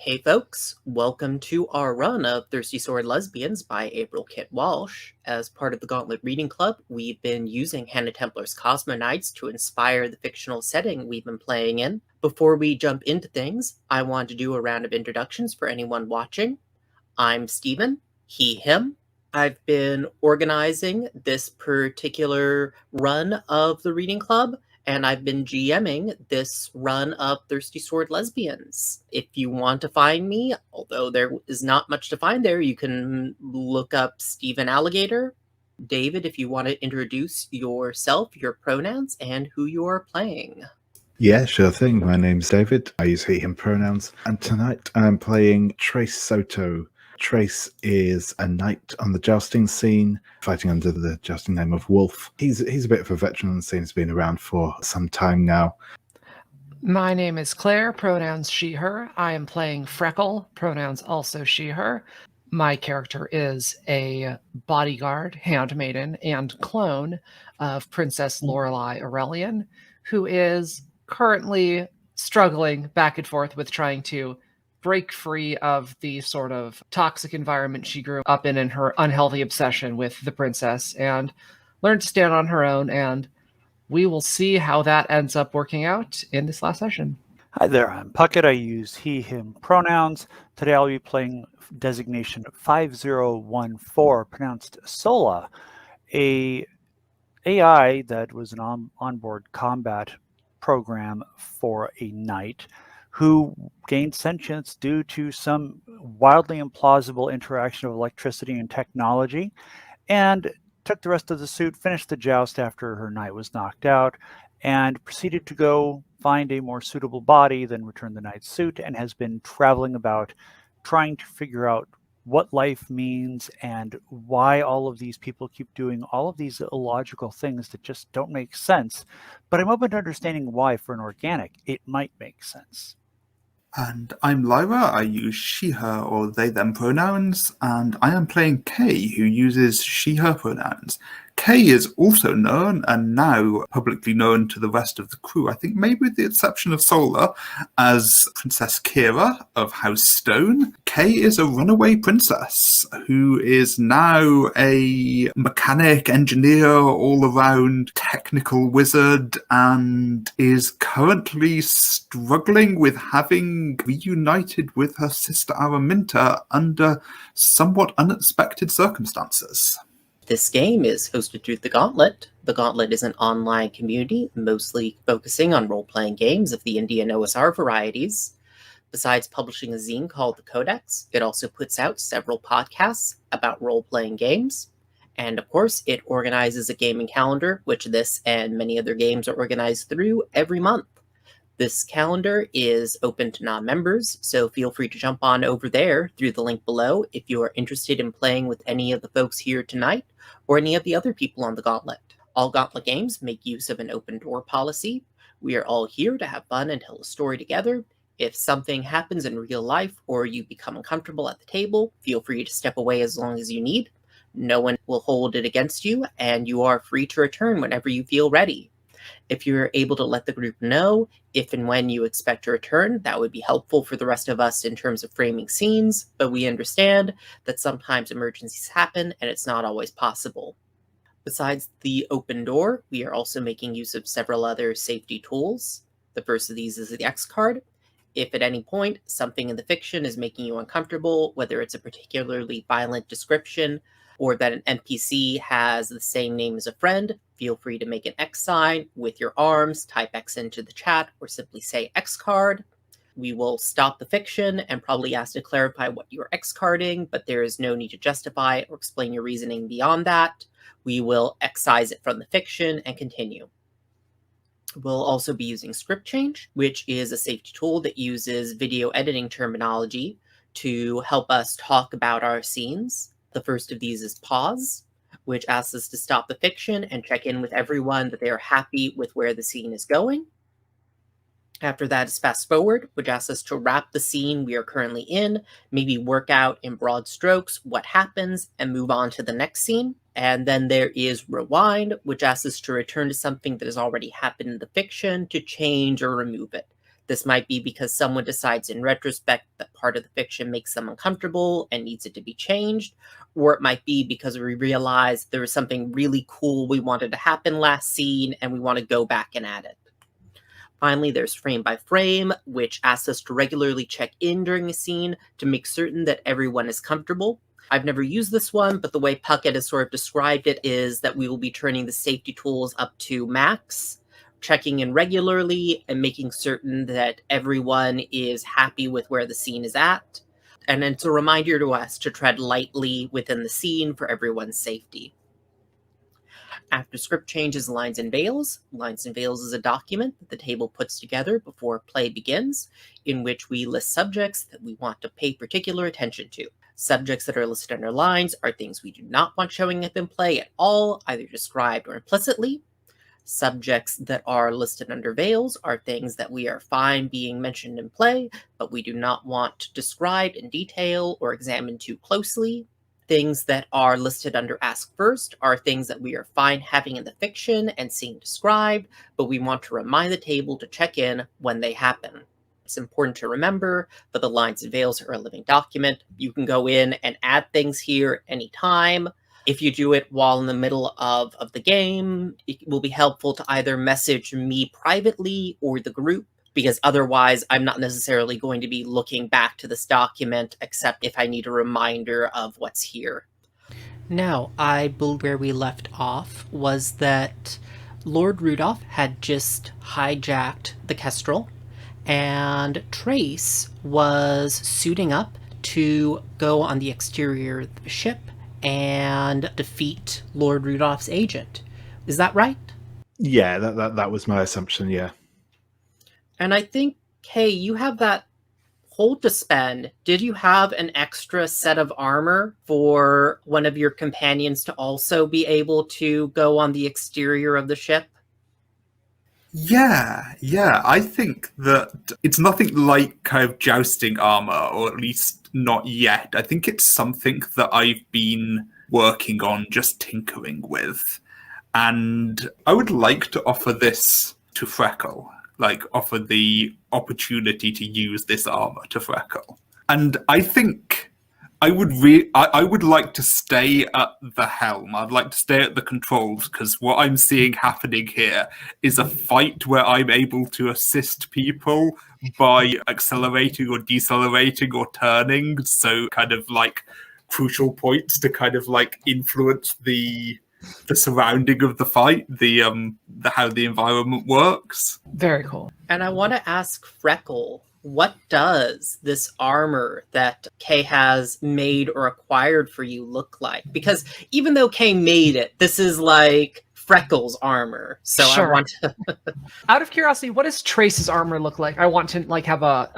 Hey folks, welcome to our run of Thirsty Sword Lesbians by April Kit Walsh. As part of the Gauntlet Reading Club, we've been using Hannah Templar's CosmoKnights to inspire the fictional setting we've been playing in. Before we jump into things, I want to do a round of introductions for anyone watching. I'm Steven, he, him. I've been organizing this particular run of the reading club, and I've been GMing this run of Thirsty Sword Lesbians. If you want to find me, although there is not much to find there, you can look up Steven Alligator. David, if you want to introduce yourself, your pronouns, and who you are playing. Yeah, sure thing. My name's David. I use he, him pronouns. And tonight I'm playing Trace Soto. Trace is a knight on the jousting scene, fighting under the jousting name of Wolf. He's a bit of a veteran on the scene. He's been around for some time now. My name is Claire, pronouns she, her. I am playing Freckle, pronouns also she, her. My character is a bodyguard, handmaiden, and clone of Princess Lorelei Aurelian, who is currently struggling back and forth with trying to break free of the sort of toxic environment she grew up in her unhealthy obsession with the princess, and learn to stand on her own, and we will see how that ends up working out in this last session. Hi there, I'm Puckett. I use he, him pronouns. Today I'll be playing designation 5014, pronounced Sola, a AI that was an onboard combat program for a knight who gained sentience due to some wildly implausible interaction of electricity and technology, and took the rest of the suit, finished the joust after her knight was knocked out, and proceeded to go find a more suitable body, then return the knight's suit, and has been traveling about trying to figure out what life means and why all of these people keep doing all of these illogical things that just don't make sense. But I'm open to understanding why for an organic it might make sense. And I'm Lyra. I use she, her, or they, them pronouns, and I am playing Kay, who uses she, her pronouns. Kay is also known, and now publicly known to the rest of the crew, I think maybe with the exception of Sola, as Princess Kira of House Stone. Kay is a runaway princess who is now a mechanic, engineer, all-around technical wizard, and is currently struggling with having reunited with her sister Araminta under somewhat unexpected circumstances. This game is hosted through The Gauntlet. The Gauntlet is an online community mostly focusing on role-playing games of the indie and OSR varieties. Besides publishing a zine called The Codex, it also puts out several podcasts about role-playing games. And of course, it organizes a gaming calendar, which this and many other games are organized through every month. This calendar is open to non-members, so feel free to jump on over there through the link below if you are interested in playing with any of the folks here tonight or any of the other people on the Gauntlet. All Gauntlet games make use of an open door policy. We are all here to have fun and tell a story together. If something happens in real life or you become uncomfortable at the table, feel free to step away as long as you need. No one will hold it against you, and you are free to return whenever you feel ready. If you're able to let the group know if and when you expect to return, that would be helpful for the rest of us in terms of framing scenes, but we understand that sometimes emergencies happen and it's not always possible. Besides the open door, we are also making use of several other safety tools. The first of these is the X card. If at any point something in the fiction is making you uncomfortable, whether it's a particularly violent description or that an NPC has the same name as a friend, feel free to make an X sign with your arms, type X into the chat, or simply say X card. We will stop the fiction and probably ask to clarify what you're X carding, but there is no need to justify it or explain your reasoning beyond that. We will excise it from the fiction and continue. We'll also be using Script Change, which is a safety tool that uses video editing terminology to help us talk about our scenes. The first of these is Pause, which asks us to stop the fiction and check in with everyone that they are happy with where the scene is going. After that is Fast Forward, which asks us to wrap the scene we are currently in, maybe work out in broad strokes what happens, and move on to the next scene. And then there is Rewind, which asks us to return to something that has already happened in the fiction to change or remove it. This might be because someone decides in retrospect that part of the fiction makes them uncomfortable and needs it to be changed, or it might be because we realize there was something really cool we wanted to happen last scene and we want to go back and add it. Finally, there's frame by frame, which asks us to regularly check in during a scene to make certain that everyone is comfortable. I've never used this one, but the way Puckett has sort of described it is that we will be turning the safety tools up to max, checking in regularly, and making certain that everyone is happy with where the scene is at. And it's a reminder to us to tread lightly within the scene for everyone's safety. After script changes, Lines and Veils. Lines and Veils is a document that the table puts together before play begins, in which we list subjects that we want to pay particular attention to. Subjects that are listed under lines are things we do not want showing up in play at all, either described or implicitly. Subjects that are listed under veils are things that we are fine being mentioned in play, but we do not want described in detail or examined too closely. Things that are listed under Ask First are things that we are fine having in the fiction and seeing described, but we want to remind the table to check in when they happen. It's important to remember that the Lines and Veils are a living document. You can go in and add things here anytime. If you do it while in the middle of the game, it will be helpful to either message me privately or the group, because otherwise I'm not necessarily going to be looking back to this document except if I need a reminder of what's here. Now, I believe where we left off was that Lord Rudolph had just hijacked the Kestrel, and Trace was suiting up to go on the exterior of the ship and defeat Lord Rudolph's agent. Is that right? Yeah, that was my assumption, yeah. And I think, Kay, you have that hold to spend. Did you have an extra set of armor for one of your companions to also be able to go on the exterior of the ship? Yeah. I think that it's nothing like kind of jousting armor, or at least not yet. I think it's something that I've been working on, just tinkering with. And I would like to offer this to Freckle. Like, offer the opportunity to use this armor to Freckle. And I think I would like to stay at the helm. I'd like to stay at the controls, because what I'm seeing happening here is a fight where I'm able to assist people by accelerating or decelerating or turning. So kind of like crucial points to kind of like influence the surrounding of the fight, the how the environment works. Very cool. And I want to ask Freckle, what does this armor that Kay has made or acquired for you look like? Because even though Kay made it, this is like Freckle's armor. So Sure. I want to... Out of curiosity, what does Trace's armor look like? I want to like have a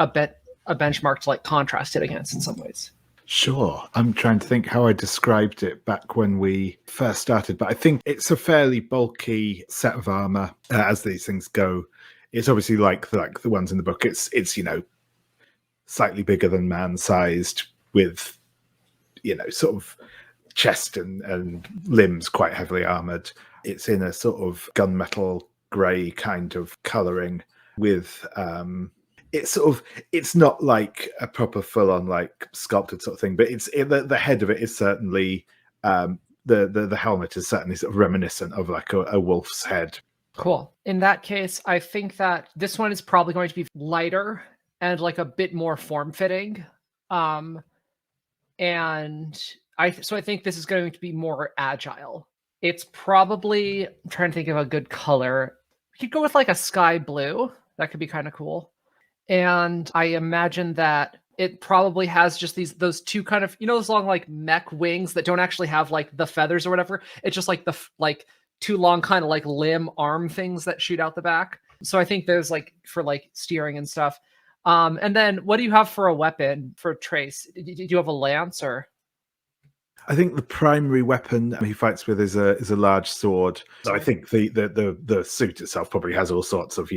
benchmark to like contrast it against in some ways. Sure. I'm trying to think how I described it back when we first started, but I think it's a fairly bulky set of armor as these things go. It's obviously like the ones in the book. It's slightly bigger than man-sized, with sort of chest and limbs quite heavily armored. It's in a sort of gunmetal grey kind of colouring with it's not like a proper full-on like sculpted sort of thing, but the head of it is certainly the helmet is certainly sort of reminiscent of like a wolf's head. Cool. In that case, I think that this one is probably going to be lighter and like a bit more form-fitting. And I think this is going to be more agile. It's probably, I'm trying to think of a good color. We could go with like a sky blue. That could be kind of cool. And I imagine that it probably has just those two kind of, those long like mech wings that don't actually have like the feathers or whatever. It's just like two long kind of like limb arm things that shoot out the back. So I think there's like for like steering and stuff. And then what do you have for a weapon for Trace? Do you have a lance or? I think the primary weapon he fights with is a large sword. So I think the suit itself probably has all sorts of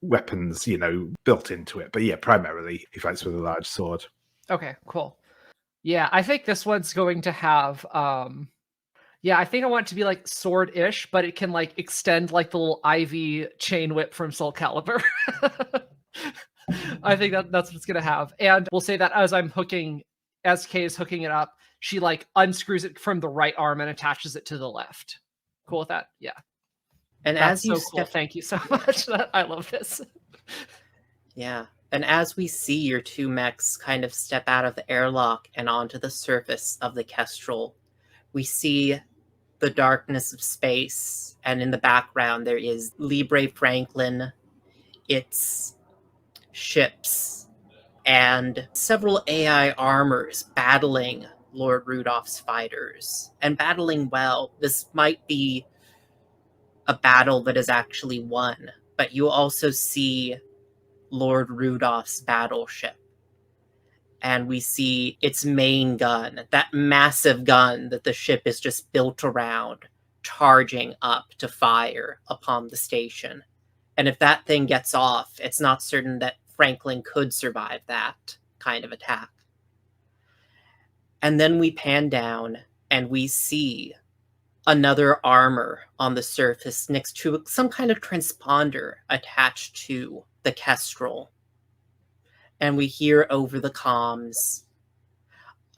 weapons built into it. But yeah, primarily he fights with a large sword. Okay, cool. Yeah, I think this one's going to have I think I want it to be like sword-ish, but it can like extend like the little Ivy chain whip from Soul Calibur. I think that's what it's going to have. And we'll say that as Kay is hooking it up, she like unscrews it from the right arm and attaches it to the left. Cool with that? Yeah. And That's as you so cool. Thank you so much. I love this. Yeah. And as we see your two mechs kind of step out of the airlock and onto the surface of the Kestrel, we see the darkness of space, and in the background there is Libre Franklin, its ships, and several AI armors battling Lord Rudolph's fighters, and battling well. This might be a battle that is actually won, but you also see Lord Rudolph's battleship. And we see its main gun, that massive gun that the ship is just built around, charging up to fire upon the station. And if that thing gets off, it's not certain that Franklin could survive that kind of attack. And then we pan down and we see another armor on the surface next to some kind of transponder attached to the Kestrel. And we hear over the comms,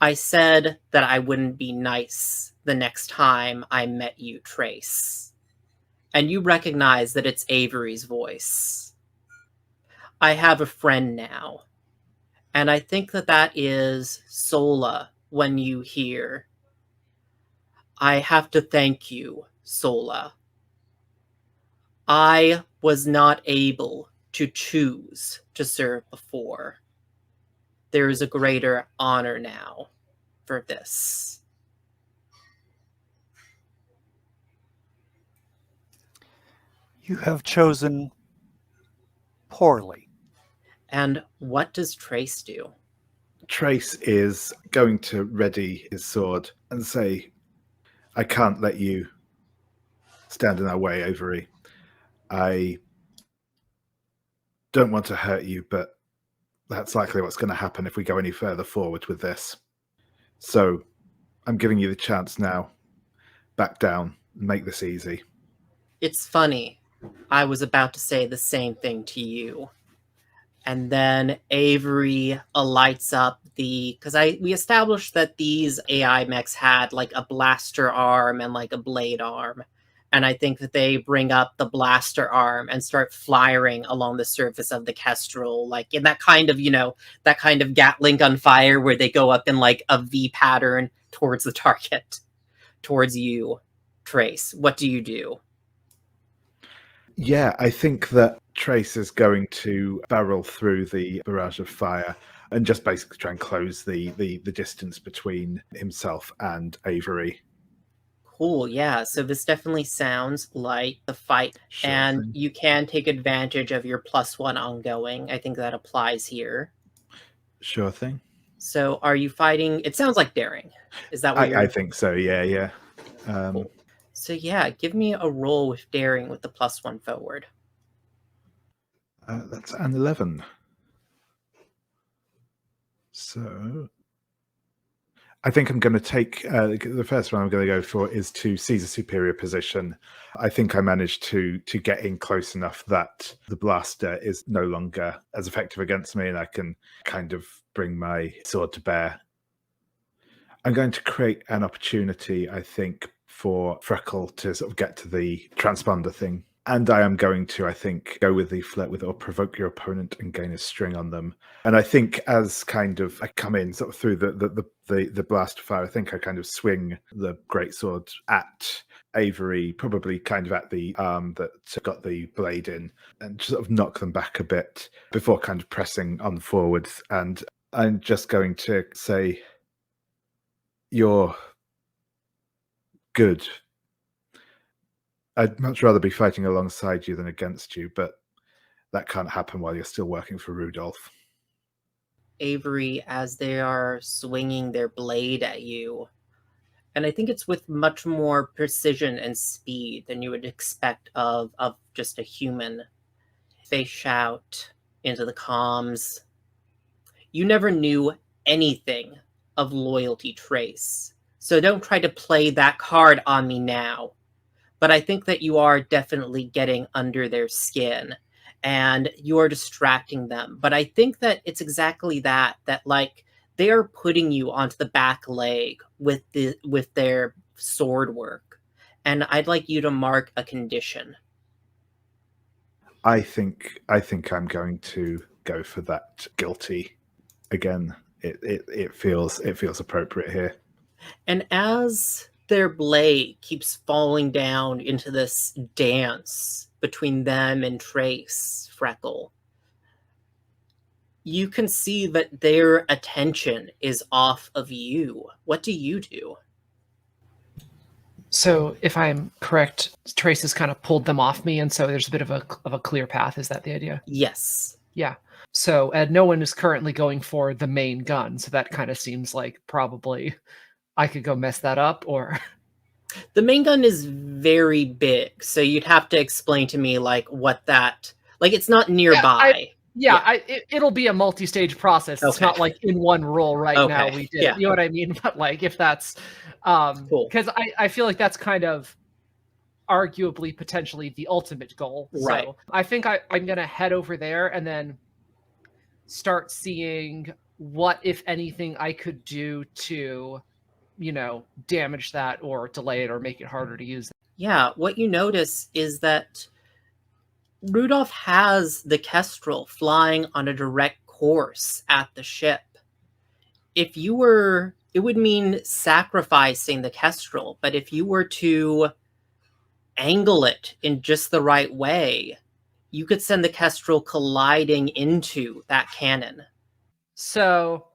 "I said that I wouldn't be nice the next time I met you, Trace." And you recognize that it's Avery's voice. "I have a friend now." And I think that is Sola when you hear, "I have to thank you, Sola. I was not able to choose to serve before. There is a greater honor now for this." You have chosen poorly. And what does Trace do? Trace is going to ready his sword and say, "I can't let you stand in our way, Avery. I don't want to hurt you, but that's likely what's going to happen if we go any further forward with this. So I'm giving you the chance now. Back down and make this easy." It's funny. I was about to say the same thing to you. And then Avery lights up because we established that these AI mechs had like a blaster arm and like a blade arm. And I think that they bring up the blaster arm and start firing along the surface of the Kestrel, like in that kind of, that kind of Gatling gun fire where they go up in like a V pattern towards the target, towards you, Trace. What do you do? Yeah, I think that Trace is going to barrel through the barrage of fire and just basically try and close the distance between himself and Avery. Cool, yeah. So this definitely sounds like the fight. Sure and thing. You can take advantage of your +1 ongoing. I think that applies here. Sure thing. So are you fighting? It sounds like daring. Is that what I think so, yeah. Cool. So yeah, give me a roll with daring with the +1 forward. That's an 11. So I think I'm going to take the first one I'm going to go for is to seize a superior position. I think I managed to get in close enough that the blaster is no longer as effective against me and I can kind of bring my sword to bear. I'm going to create an opportunity, I think, for Freckle to sort of get to the transponder thing. And I am going to, I think, go with the flirt with or provoke your opponent and gain a string on them. And I think as kind of I come in sort of through the blast fire, I think I kind of swing the greatsword at Avery, probably kind of at the arm that got the blade in, and sort of knock them back a bit before kind of pressing on forwards. And I'm just going to say, "You're good. I'd much rather be fighting alongside you than against you, but that can't happen while you're still working for Rudolph." Avery, as they are swinging their blade at you, and I think it's with much more precision and speed than you would expect of just a human, they shout into the comms, "You never knew anything of loyalty, Trace, so don't try to play that card on me now. But I think that you are definitely getting under their skin, and you're distracting them. But I think that it's exactly that like they're putting you onto the back leg with their sword work. And I'd like you to mark a condition. I think I'm going to go for that guilty again. It feels appropriate here. And as their blade keeps falling down into this dance between them and Trace, Freckle, you can see that their attention is off of you. What do you do? So if I'm correct, Trace has kind of pulled them off me, and so there's a bit of a clear path. Is that the idea? Yes. Yeah. So no one is currently going for the main gun, so that kind of seems like probably I could go mess that up, or... The main gun is very big, so you'd have to explain to me, like, what that... Like, it's not nearby. It'll be a multi-stage process. It's not like in one roll now we did it. You know what I mean? But like, if that's... Cool. Because I feel like that's kind of arguably potentially the ultimate goal. Right. So I think I'm going to head over there and then start seeing what, if anything, I could do to, damage that or delay it or make it harder to use. Yeah, what you notice is that Rudolph has the Kestrel flying on a direct course at the ship. If you were... It would mean sacrificing the Kestrel, but if you were to angle it in just the right way, you could send the Kestrel colliding into that cannon. So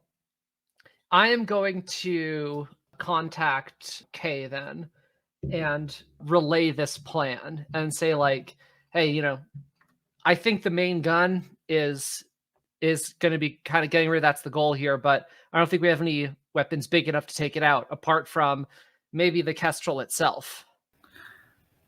I am going to contact Kay then and relay this plan and say, like, hey, I think the main gun is going to be kind of getting rid of, that's the goal here, but I don't think we have any weapons big enough to take it out, apart from maybe the Kestrel itself.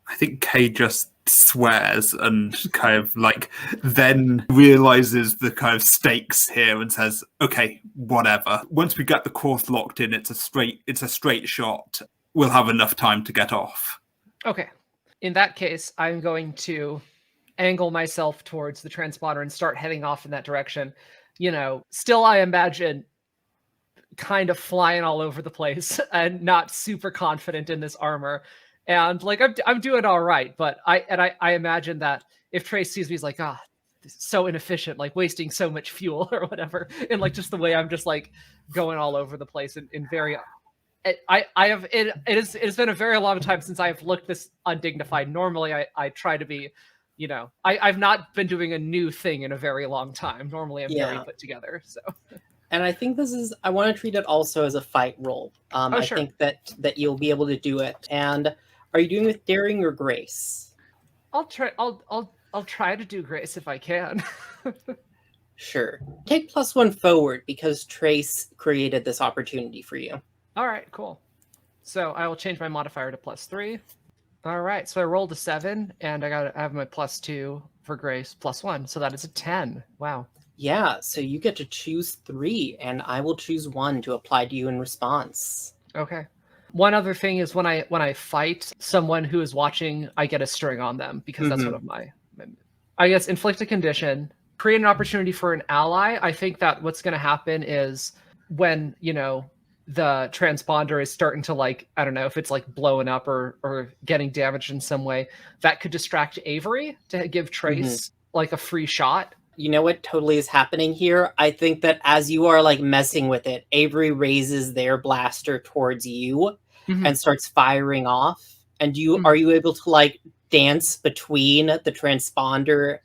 I think Kay just swears and kind of like then realizes the kind of stakes here and says, okay, whatever. Once we get the course locked in, it's a straight shot. We'll have enough time to get off. Okay. In that case, I'm going to angle myself towards the transponder and start heading off in that direction. Still, I imagine kind of flying all over the place and not super confident in this armor. And like, I'm doing all right, but I imagine that if Trace sees me, he's like, so inefficient, like wasting so much fuel or whatever. And like, just the way I'm just like going all over the place in very, it has been a very long time since I've looked this undignified. Normally I try to be, I've not been doing a new thing in a very long time. Normally I'm very put together. So. And I think I want to treat it also as a fight roll. I sure. think that you'll be able to do it. And are you doing with daring or grace? I'll try to do grace if I can. Sure. Take +1 forward because Trace created this opportunity for you. All right, cool. So I will change my modifier to +3. All right, so I rolled a 7 and I have my +2 for grace, +1. So that is a 10. Wow. Yeah, so you get to choose 3, and I will choose 1 to apply to you in response. Okay. One other thing is when I fight someone who is watching, I get a string on them because that's one of my... I guess inflict a condition, create an opportunity for an ally. I think that what's going to happen is when, the transponder is starting to, like, I don't know if it's like blowing up or getting damaged in some way, that could distract Avery to give Trace like a free shot. You know what totally is happening here? I think that as you are like messing with it, Avery raises their blaster towards you and starts firing off. And are you able to like dance between the transponder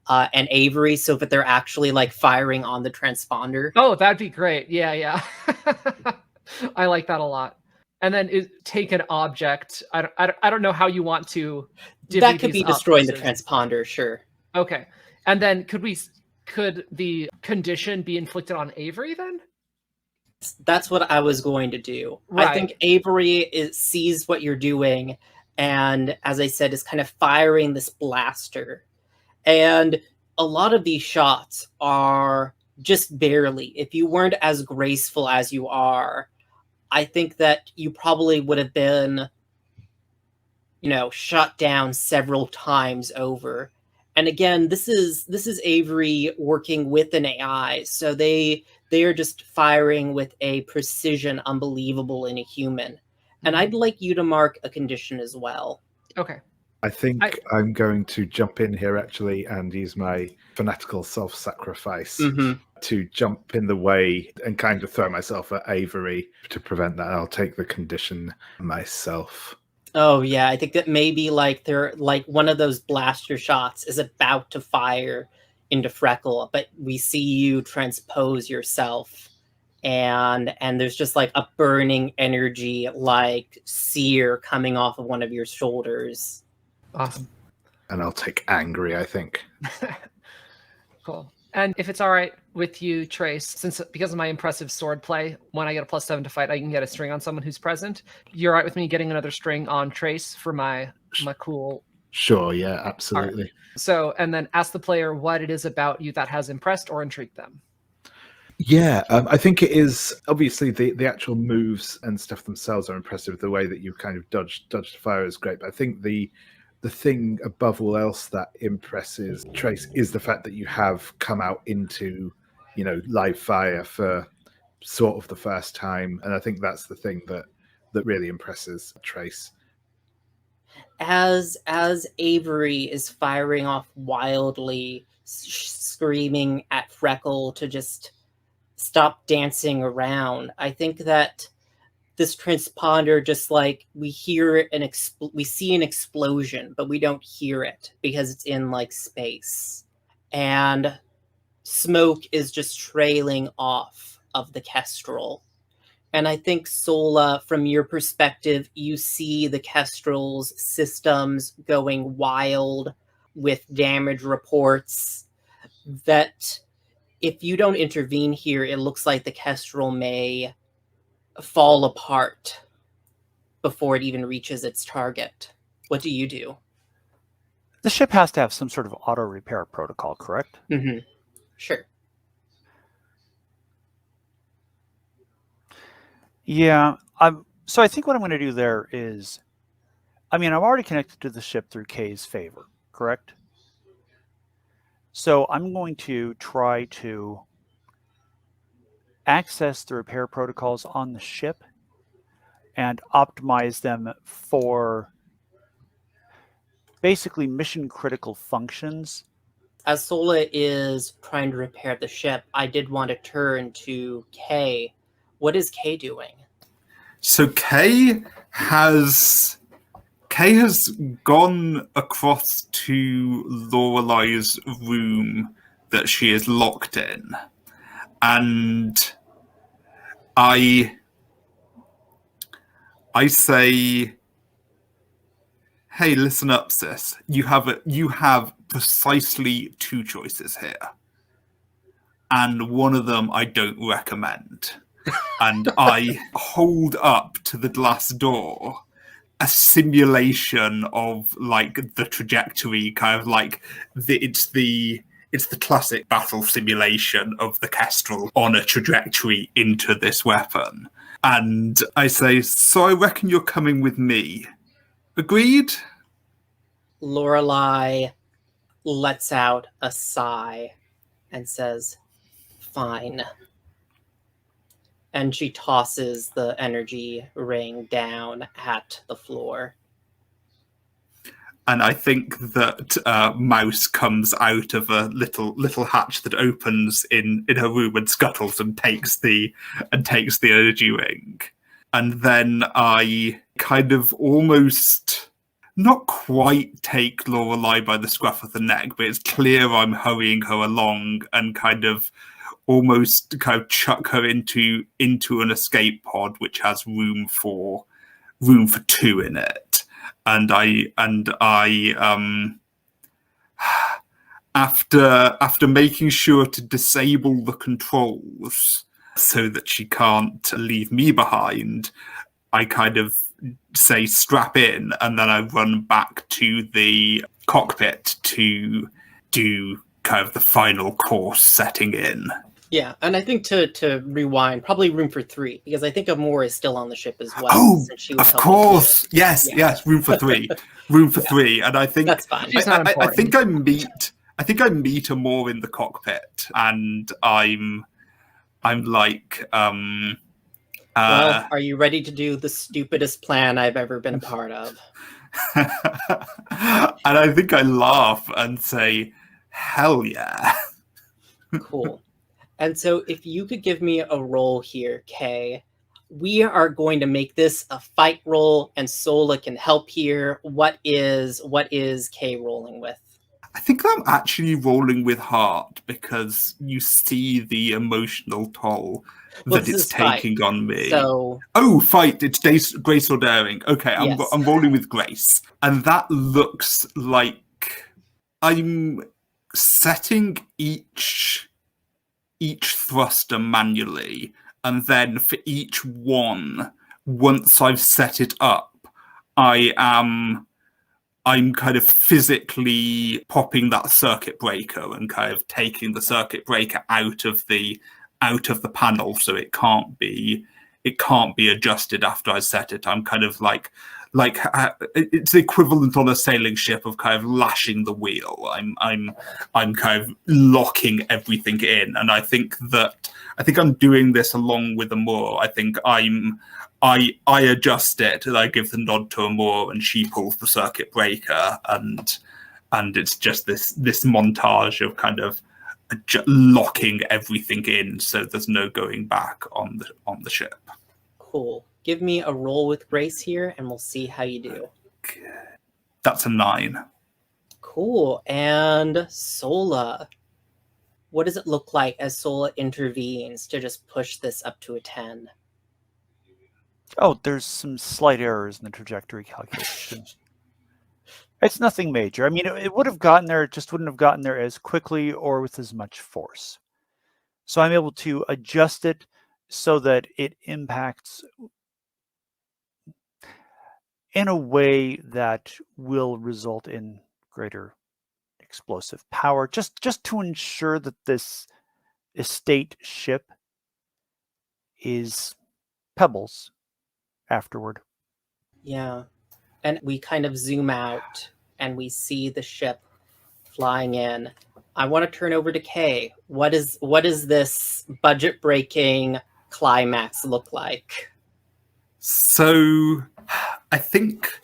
and Avery so that they're actually like firing on the transponder? Oh, that'd be great. Yeah. I like that a lot. And then take an object. I don't know how you want to. That could be destroying the transponder, sure. Okay. And then could the condition be inflicted on Avery then? That's what I was going to do. Right. I think Avery sees what you're doing and, as I said, is kind of firing this blaster. And a lot of these shots are just barely. If you weren't as graceful as you are, I think that you probably would have been, shot down several times over. And again, this is Avery working with an AI, so they are just firing with a precision unbelievable in a human. And I'd like you to mark a condition as well. Okay. I think I'm going to jump in here actually and use my fanatical self-sacrifice to jump in the way and kind of throw myself at Avery to prevent that. I'll take the condition myself. Oh yeah, I think that maybe like they're like one of those blaster shots is about to fire into Freckle, but we see you transpose yourself, and there's just like a burning energy like sear coming off of one of your shoulders. Awesome. And I'll take angry, I think. Cool. And if it's all right with you, Trace, because of my impressive sword play, when I get a +7 to fight, I can get a string on someone who's present. You're all right with me getting another string on Trace for my cool... Sure, yeah, absolutely. Right. So, and then ask the player what it is about you that has impressed or intrigued them. Yeah, I think it is obviously the actual moves and stuff themselves are impressive. The way that you kind of dodged fire is great, but I think the thing above all else that impresses Trace is the fact that you have come out into, live fire for sort of the first time, and I think that's the thing that really impresses Trace. As Avery is firing off wildly, screaming at Freckle to just stop dancing around, I think that this transponder just like we hear we see an explosion, but we don't hear it because it's in like space, and smoke is just trailing off of the Kestrel. And I think, Sola, from your perspective, you see the Kestrel's systems going wild with damage reports that if you don't intervene here, it looks like the Kestrel may fall apart before it even reaches its target. What do you do? The ship has to have some sort of auto repair protocol, correct? Mm-hmm. Sure. Yeah. So I think what I'm going to do there is, I'm already connected to the ship through Kay's favor, correct? So I'm going to try to access the repair protocols on the ship and optimize them for basically mission critical functions. As Sola is trying to repair the ship, I did want to turn to Kay. What is Kay doing? So Kay has gone across to Lorelai's room that she is locked in, and I say, "Hey, listen up, sis. You have precisely two choices here, and one of them I don't recommend." And I hold up to the glass door a simulation of like the trajectory, kind of like it's the classic battle simulation of the Kestrel on a trajectory into this weapon. And I say, "So I reckon you're coming with me. Agreed?" Lorelai lets out a sigh and says, "Fine." And she tosses the energy ring down at the floor. And I think that Mouse comes out of a little hatch that opens in her room and scuttles and takes the energy ring. And then I kind of almost not quite take Lorelai by the scruff of the neck, but it's clear I'm hurrying her along and kind of almost kind of chuck her into an escape pod which has room for two in it. And I after making sure to disable the controls so that she can't leave me behind, I kind of say strap in, and then I run back to the cockpit to do kind of the final course setting in. Yeah, and I think to rewind, probably room for 3, because I think Amor is still on the ship as well. Oh, since she was of helping you. course. Yes, Yeah. yes, room for 3. Room for Yeah. 3. And I think That's fine. She's not I important. think I meet Amor in the cockpit, and I'm like Well, are you ready to do the stupidest plan I've ever been a part of? and I think I laugh and say, hell yeah. Cool. And so if you could give me a roll here, Kay, we are going to make this a fight roll, and Sola can help here. What is Kay rolling with? I think I'm actually rolling with heart, because you see the emotional toll Well, that this it's is fight, taking on me. So Oh, fight! It's grace or daring. Okay, Yes. I'm rolling with grace, and that looks like I'm setting each thruster manually, and then for each one, once I've set it up, I'm kind of physically popping that circuit breaker and kind of taking the circuit breaker out of the panel, so it can't be adjusted after I set it. I'm kind of like it's the equivalent on a sailing ship of kind of lashing the wheel. I'm kind of locking everything in, and I think I'm doing this along with Amor. I think I adjust it, and I give the nod to Amor, and she pulls the circuit breaker, and it's just this montage of kind of locking everything in, so there's no going back on the ship. Cool. Give me a roll with grace here, and we'll see how you do. Okay. That's a 9. Cool. And Sola, what does it look like as Sola intervenes to just push this up to a 10? Oh, there's some slight errors in the trajectory calculation. It's nothing major. I mean, it would have gotten there, it just wouldn't have gotten there as quickly or with as much force. So I'm able to adjust it so that it impacts in a way that will result in greater explosive power, just to ensure that this estate ship is pebbles afterward. Yeah. And we kind of zoom out, and we see the ship flying in. I want to turn over to Kay. What is this budget-breaking climax look like? So I think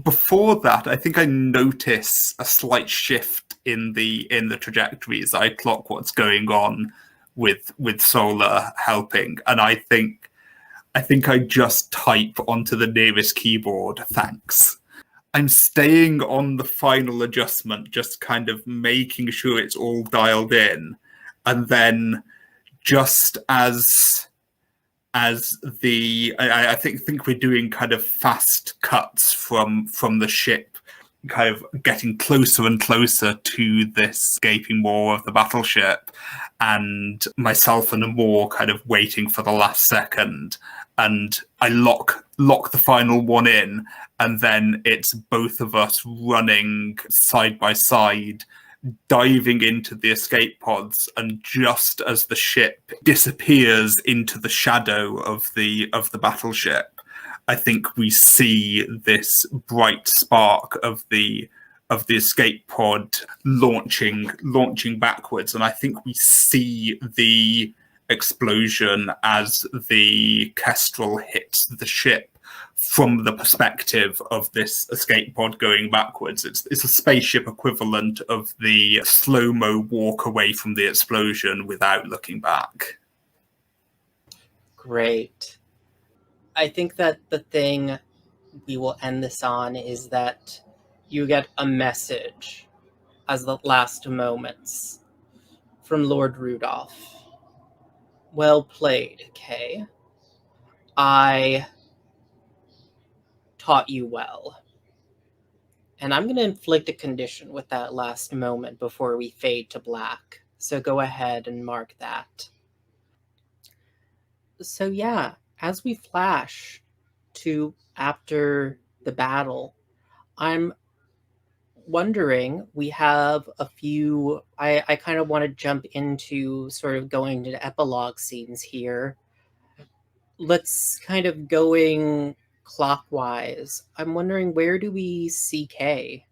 before that, I think I notice a slight shift in the trajectories. I clock what's going on with Solar helping, and I think I just type onto the nearest keyboard, thanks. I'm staying on the final adjustment, just kind of making sure it's all dialed in, and then just as I think we're doing kind of fast cuts from the ship, kind of getting closer and closer to this gaping maw of the battleship, and myself and Amor kind of waiting for the last second, and I lock the final one in, and then it's both of us running side by side, diving into the escape pods, and just as the ship disappears into the shadow of the battleship, I think we see this bright spark of the escape pod launching backwards, and I think we see the explosion as the Kestrel hits the ship from the perspective of this escape pod going backwards. It's a spaceship equivalent of the slow-mo walk away from the explosion without looking back. Great. I think that the thing we will end this on is that you get a message as the last moments from Lord Rudolph. Well played, Kay. I taught you well. And I'm going to inflict a condition with that last moment before we fade to black. So go ahead and mark that. So yeah, as we flash to after the battle, I'm wondering, we have a few. I kind of want to jump into sort of going to the epilogue scenes here. Let's kind of going clockwise. I'm wondering, where do we see Kay?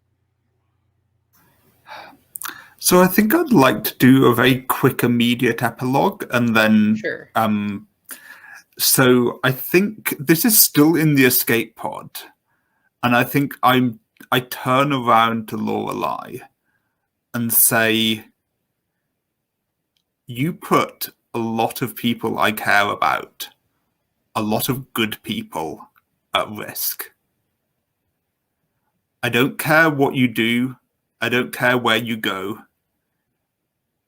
So I think I'd like to do a very quick, immediate epilogue, and then Sure. So I think this is still in the escape pod, and I think I turn around to Lorelei and say, "You put a lot of people I care about, a lot of good people, at risk. I don't care what you do. I don't care where you go.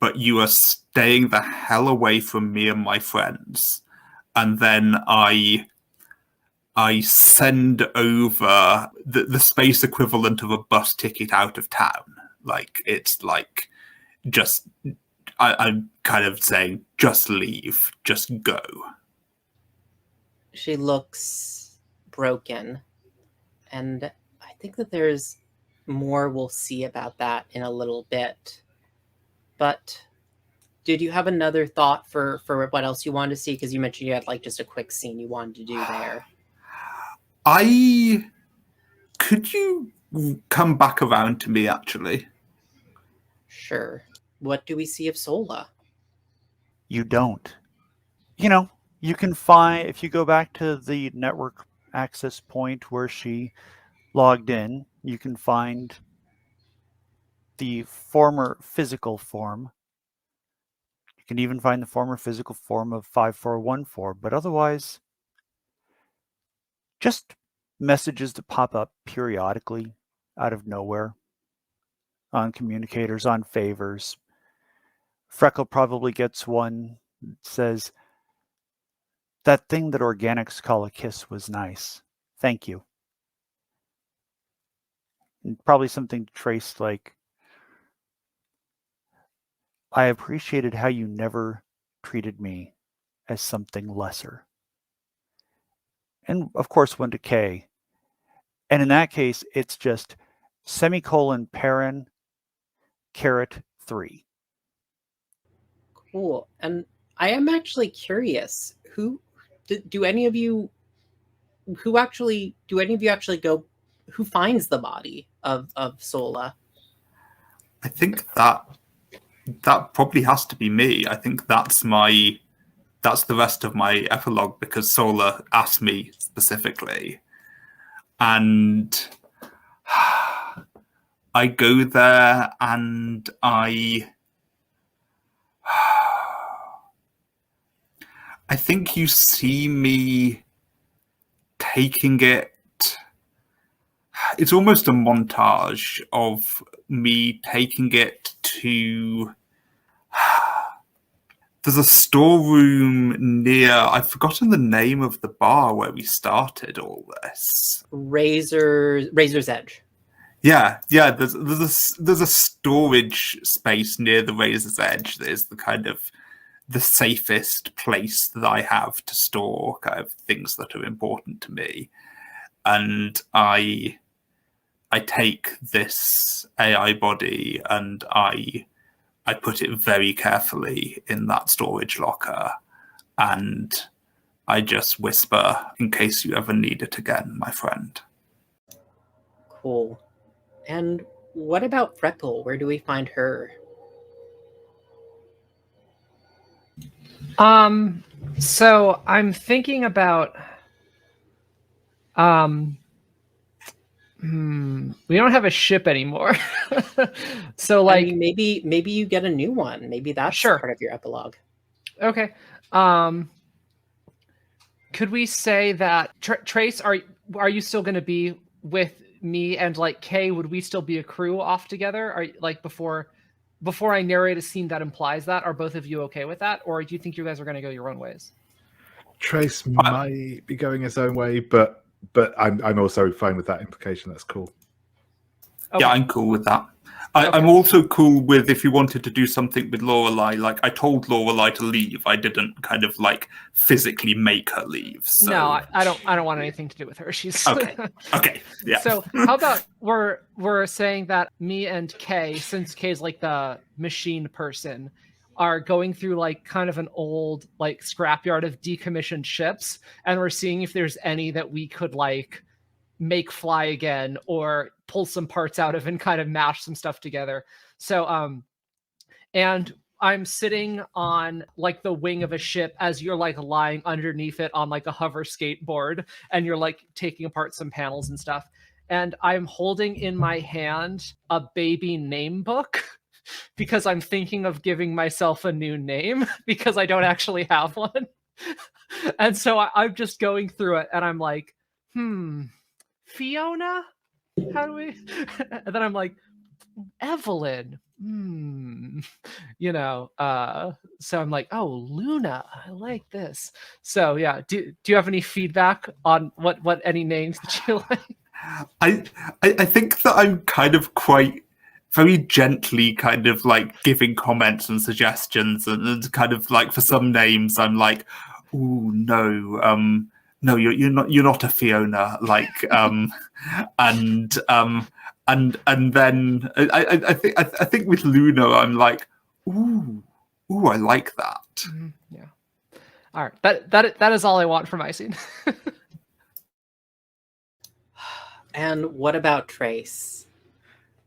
But you are staying the hell away from me and my friends." And then I send over the space equivalent of a bus ticket out of town. Like, it's like, just, I'm kind of saying, just leave, just go. She looks broken, and I think that there's more we'll see about that in a little bit. But did you have another thought for what else you wanted to see? Because you mentioned you had like just a quick scene you wanted to do there. Could you come back around to me, actually? Sure. What do we see of Sola? You don't. You know, you can find, if you go back to the network access point where she logged in, you can find the former physical form. You can even find the former physical form of 5414, but otherwise, just messages that pop up periodically out of nowhere on communicators, on favors. Freckle probably gets one that says, "That thing that organics call a kiss was nice. Thank you." And probably something traced like, "I appreciated how you never treated me as something lesser." And of course, one to K. And in that case, it's just semicolon parent caret 3. Cool. And I am actually curious, do any of you actually go, who finds the body of Sola? I think that probably has to be me. I think that's the rest of my epilogue, because Sola asked me specifically. And I go there and I think you see me taking it. It's almost a montage of me taking it to... There's a storeroom near... I've forgotten the name of the bar where we started all this. Razor's Edge. Yeah. There's a storage space near the Razor's Edge that is the kind of the safest place that I have to store kind of things that are important to me. And I take this AI body and I put it very carefully in that storage locker, and I just whisper, "In case you ever need it again, my friend." Cool. And what about Freckle? Where do we find her? So I'm thinking about we don't have a ship anymore. So like, I mean, maybe you get a new one. Maybe that's sure. part of your epilogue. Okay. Could we say that Trace, are you still going to be with me and like Kay? Would we still be a crew off together? Are like before I narrate a scene that implies that? Are both of you okay with that, or do you think you guys are going to go your own ways? Trace might be going his own way, but I'm also fine with that implication. That's cool. Okay. Yeah, I'm cool with that. I'm also cool with if you wanted to do something with Lorelei. Like, I told Lorelei to leave. I didn't kind of like physically make her leave. So. No, I don't want anything to do with her. She's okay. Yeah. So how about we're saying that me and Kay, since Kay's like the machine person, are going through like kind of an old like scrapyard of decommissioned ships, and we're seeing if there's any that we could like make fly again or pull some parts out of and kind of mash some stuff together. So and I'm sitting on like the wing of a ship as you're like lying underneath it on like a hover skateboard, and you're like taking apart some panels and stuff. And I'm holding in my hand a baby name book because I'm thinking of giving myself a new name because I don't actually have one. And so I'm just going through it and I'm like, Fiona? How do we? And then I'm like, Evelyn. You know, so I'm like, oh, Luna, I like this. So yeah, do you have any feedback on what any names that you like? I think that I'm kind of quite very gently kind of like giving comments and suggestions, and kind of like for some names I'm like, oh no, no, you're not a Fiona, like and then I think with Luna I'm like, ooh, I like that. Yeah. All right, that is all I want from my scene. And what about Trace?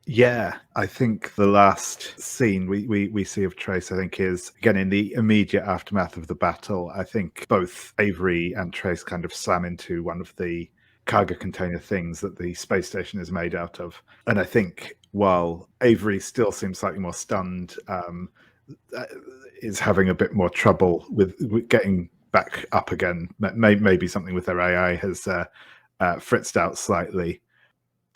Yeah, I think the last scene we see of Trace, I think, is again in the immediate aftermath of the battle. I think both Avery and Trace kind of slam into one of the cargo container things that the space station is made out of. And I think while Avery still seems slightly more stunned, is having a bit more trouble with getting back up again. Maybe something with their AI has fritzed out slightly.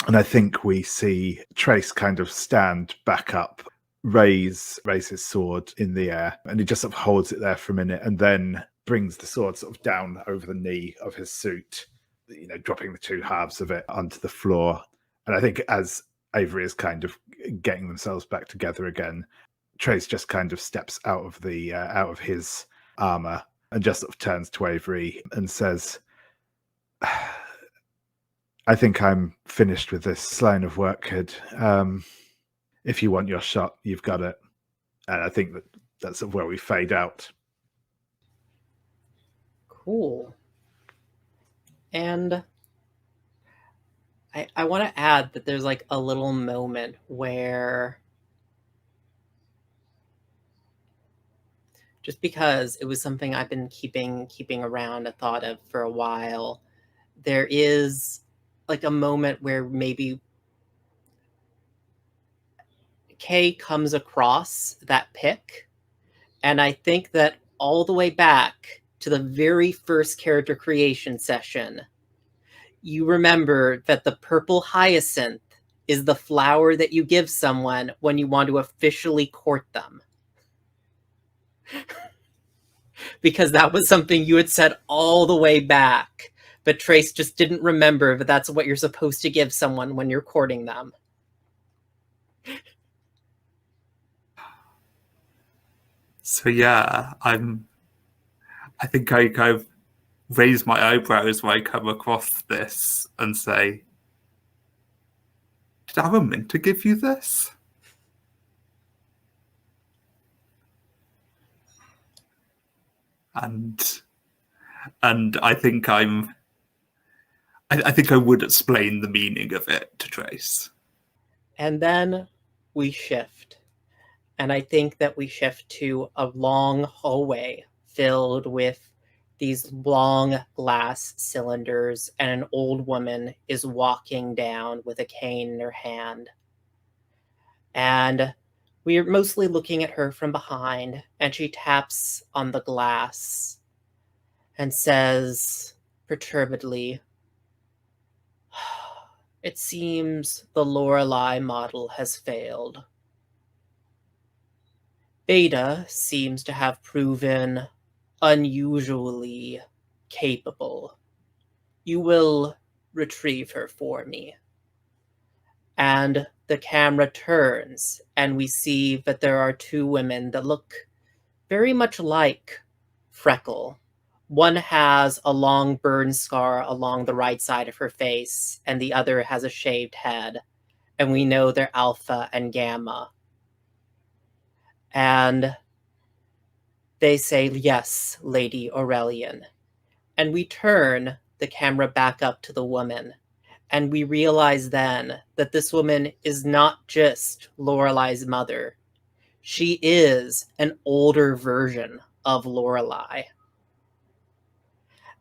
And I think we see Trace kind of stand back up, raise his sword in the air, and he just sort of holds it there for a minute and then brings the sword sort of down over the knee of his suit, you know, dropping the two halves of it onto the floor. And I think as Avery is kind of getting themselves back together again, Trace just kind of steps out of his armor and just sort of turns to Avery and says, I think I'm finished with this line of work, kid. If you want your shot, you've got it. And I think that's sort of where we fade out. Cool. And I want to add that there's like a little moment where, just because it was something I've been keeping around, a thought of for a while, there is like a moment where maybe Kay comes across that pick, and I think that all the way back to the very first character creation session, you remember that the purple hyacinth is the flower that you give someone when you want to officially court them. Because that was something you had said all the way back, but Trace just didn't remember that that's what you're supposed to give someone when you're courting them. So yeah, I think I kind of raise my eyebrows when I come across this and say, did I meant to give you this? And I think I think I would explain the meaning of it to Trace. And then we shift. And I think that we shift to a long hallway filled with these long glass cylinders, and an old woman is walking down with a cane in her hand. And we are mostly looking at her from behind, and she taps on the glass and says perturbedly, "It seems the Lorelei model has failed. Beta seems to have proven unusually capable. You will retrieve her for me. And the camera turns, and we see that there are two women that look very much like Freckle. One has a long burn scar along the right side of her face, and the other has a shaved head. And we know they're Alpha and Gamma. And they say, "Yes, Lady Aurelian." And we turn the camera back up to the woman. And we realize then that this woman is not just Lorelai's mother. She is an older version of Lorelai.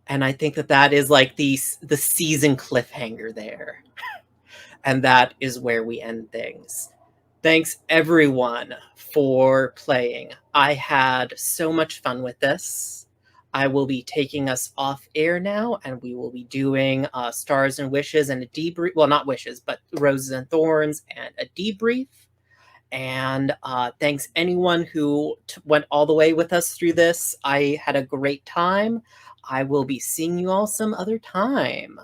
And I think that that is like the season cliffhanger there. And that is where we end things. Thanks everyone for playing. I had so much fun with this. I will be taking us off air now, and we will be doing Stars and Wishes and a debrief. Well, not wishes, but Roses and Thorns and a debrief. And thanks anyone who went all the way with us through this. I had a great time. I will be seeing you all some other time.